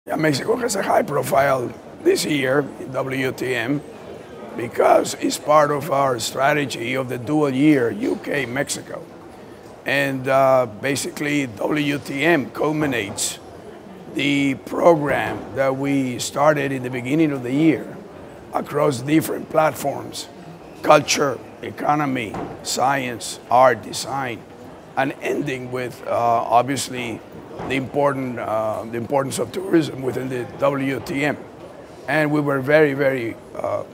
Yeah, Mexico has a high profile this year in WTM because it's part of our strategy of the dual year UK-Mexico. And basically WTM culminates the program that we started in the beginning of the year across different platforms: culture, economy, science, art, design, and ending with obviously the importance of tourism within the WTM. And we were very, very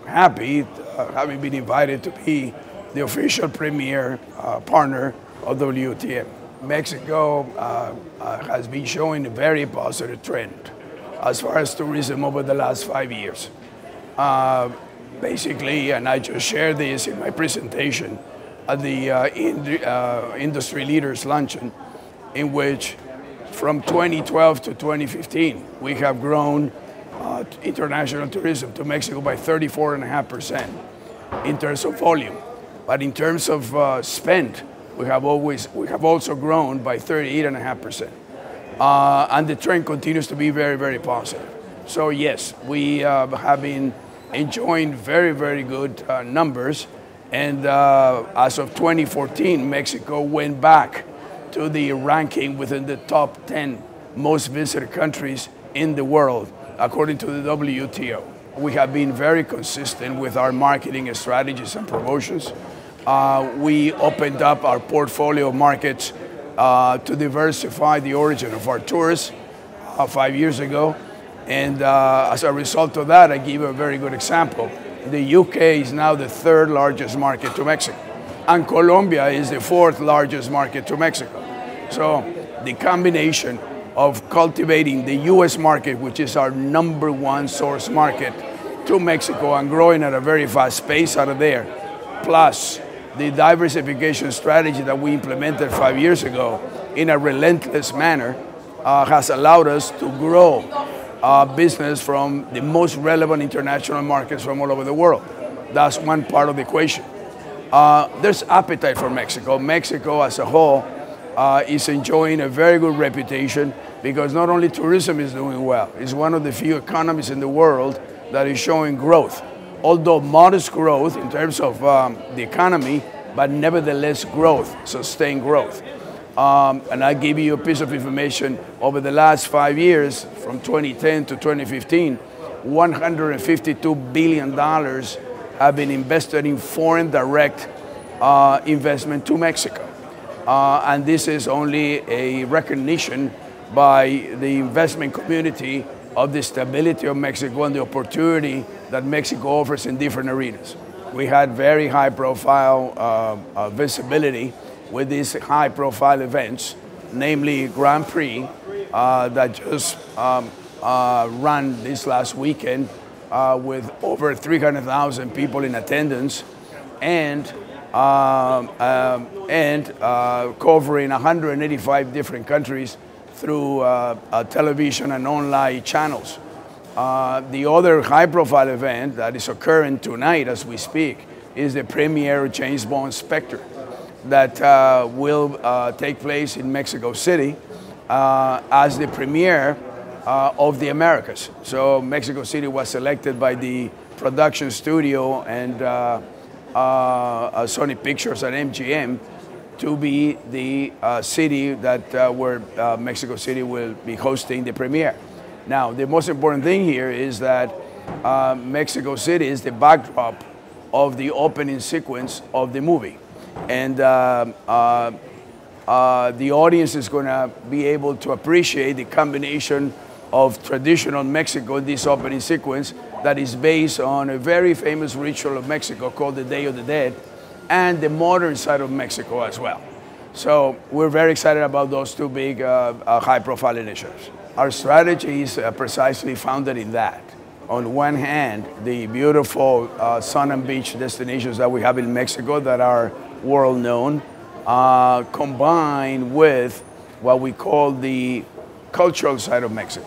happy having been invited to be the official premier partner of WTM. Mexico has been showing a very positive trend as far as tourism over the last 5 years. Basically, and I just shared this in my presentation at the Industry Leaders Luncheon, in which from 2012 to 2015, we have grown international tourism to Mexico by 34.5% in terms of volume. But in terms of spend, we have also grown by 38.5%. And the trend continues to be very, very positive. So yes, we have been enjoying very, very good numbers. And as of 2014, Mexico went back to the ranking within the top 10 most visited countries in the world, according to the WTO. We have been very consistent with our marketing strategies and promotions. We opened up our portfolio of markets to diversify the origin of our tourists 5 years ago. And as a result of that, I give a very good example. The UK is now the third largest market to Mexico, and Colombia is the fourth largest market to Mexico. So the combination of cultivating the US market, which is our #1 source market, to Mexico and growing at a very fast pace out of there, plus the diversification strategy that we implemented 5 years ago in a relentless manner has allowed us to grow business from the most relevant international markets from all over the world. That's one part of the equation. There's appetite for Mexico. Mexico as a whole is enjoying a very good reputation because not only tourism is doing well, it's one of the few economies in the world that is showing growth. Although modest growth in terms of the economy, but nevertheless growth, sustained growth. And I give you a piece of information. Over the last 5 years, from 2010 to 2015, $152 billion have been invested in foreign direct investment to Mexico. And this is only a recognition by the investment community of the stability of Mexico and the opportunity that Mexico offers in different arenas. We had very high profile visibility with these high profile events, namely Grand Prix that just ran this last weekend with over 300,000 people in attendance and covering 185 different countries through television and online channels. The other high-profile event that is occurring tonight as we speak is the premiere of James Bond Spectre that will take place in Mexico City as the premiere of the Americas. So Mexico City was selected by the production studio and Sony Pictures and MGM to be the city that where Mexico City will be hosting the premiere. Now, the most important thing here is that Mexico City is the backdrop of the opening sequence of the movie. And the audience is going to be able to appreciate the combination of traditional Mexico in this opening sequence that is based on a very famous ritual of Mexico called the Day of the Dead, and the modern side of Mexico as well. So we're very excited about those two big high-profile initiatives. Our strategy is precisely founded in that. On one hand, the beautiful sun and beach destinations that we have in Mexico that are world-known, combined with what we call the cultural side of Mexico.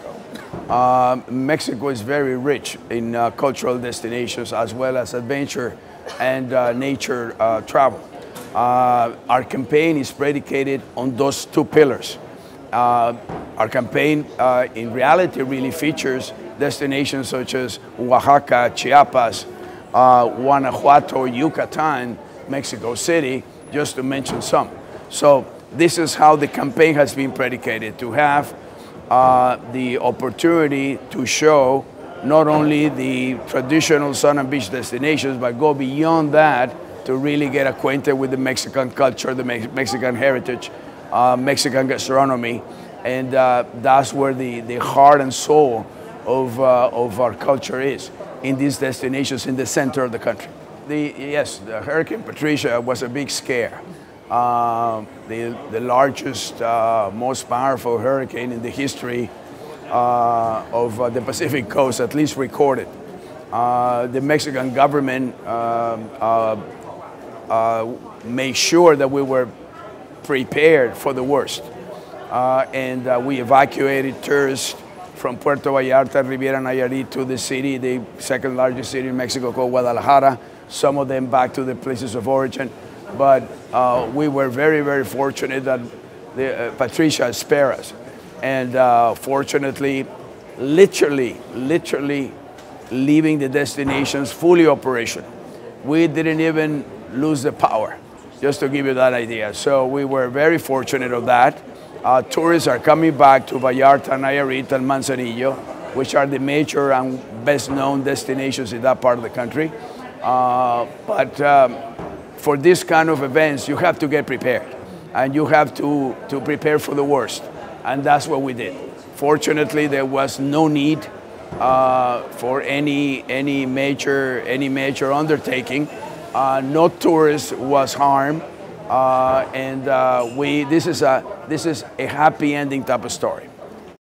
Mexico is very rich in cultural destinations as well as adventure and nature travel. Our campaign is predicated on those two pillars. Our campaign, in reality, really features destinations such as Oaxaca, Chiapas, Guanajuato, Yucatan, Mexico City, just to mention some. So this is how the campaign has been predicated, to have the opportunity to show not only the traditional sun and beach destinations, but go beyond that to really get acquainted with the Mexican culture, the Mexican heritage, Mexican gastronomy, and that's where the heart and soul of our culture is, in these destinations in the center of the country. Yes, the Hurricane Patricia was a big scare. The largest, most powerful hurricane in the history of the Pacific coast, at least recorded. The Mexican government made sure that we were prepared for the worst. And we evacuated tourists from Puerto Vallarta, Riviera Nayarit, to the city, the second largest city in Mexico, called Guadalajara, some of them back to the places of origin. But we were very, very fortunate that Patricia spared us. And fortunately, literally leaving the destinations fully operational. We didn't even lose the power, just to give you that idea. So we were very fortunate of that. Tourists are coming back to Vallarta, Nayarit, and Manzanillo, which are the major and best known destinations in that part of the country. But for this kind of events, you have to get prepared, and you have to prepare for the worst, and that's what we did. Fortunately, there was no need for any major undertaking. No tourist was harmed, and this is a happy ending type of story.